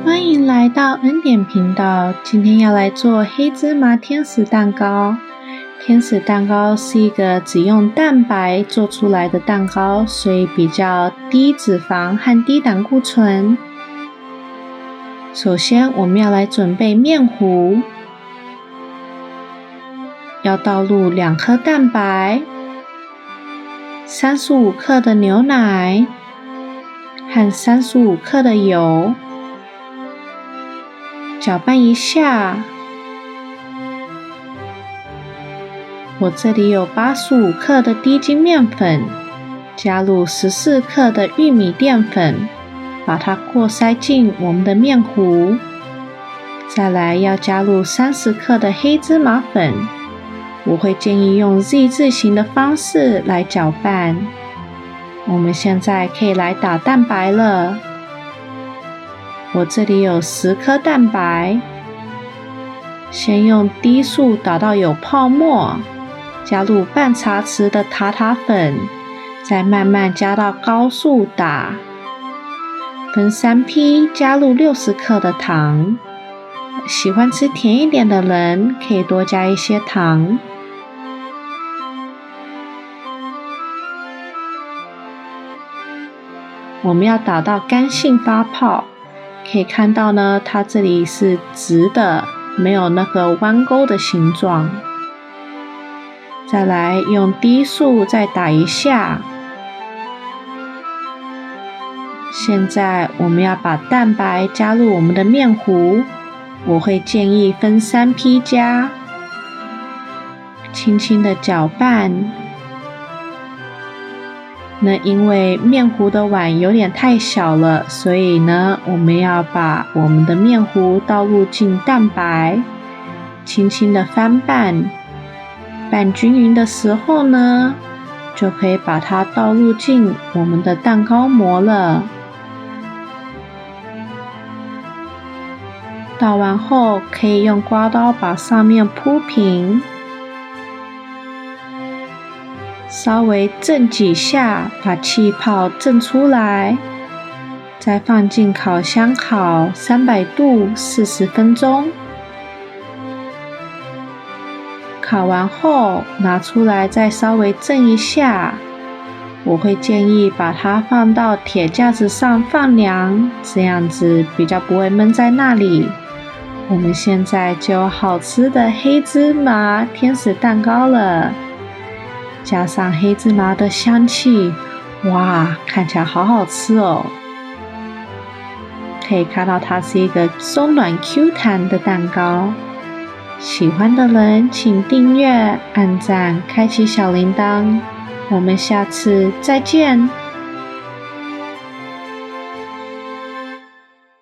欢迎来到恩典频道，今天要来做黑芝麻天使蛋糕。天使蛋糕是一个只用蛋白做出来的蛋糕，所以比较低脂肪和低胆固醇。首先我们要来准备面糊，要倒入2颗蛋白、35克的牛奶和35克的油，搅拌一下。我这里有85克的低筋面粉，加入14克的玉米淀粉，把它过筛进我们的面糊。再来要加入30克的黑芝麻粉，我会建议用 Z 字形的方式来搅拌。我们现在可以来打蛋白了。我这里有10颗蛋白，先用低速打到有泡沫，加入半茶匙的塔塔粉，再慢慢加到高速打，分3批加入60克的糖。喜欢吃甜一点的人可以多加一些糖。我们要打到干性发泡，可以看到呢，它这里是直的，没有那个弯钩的形状。再来用低速再打一下。现在我们要把蛋白加入我们的面糊，我会建议分3批加，轻轻的搅拌。那因为面糊的碗有点太小了，所以呢，我们要把我们的面糊倒入进蛋白，轻轻的翻拌。拌均匀的时候呢，就可以把它倒入进我们的蛋糕模了。倒完后，可以用刮刀把上面铺平，稍微震几下，把气泡震出来，再放进烤箱烤300度40分钟。烤完后拿出来再稍微震一下，我会建议把它放到铁架子上放凉，这样子比较不会闷在那里。我们现在就有好吃的黑芝麻天使蛋糕了，加上黑芝麻的香气，哇，看起来好好吃哦！可以看到它是一个松软 Q 弹的蛋糕。喜欢的人请订阅、按赞、开启小铃铛，我们下次再见。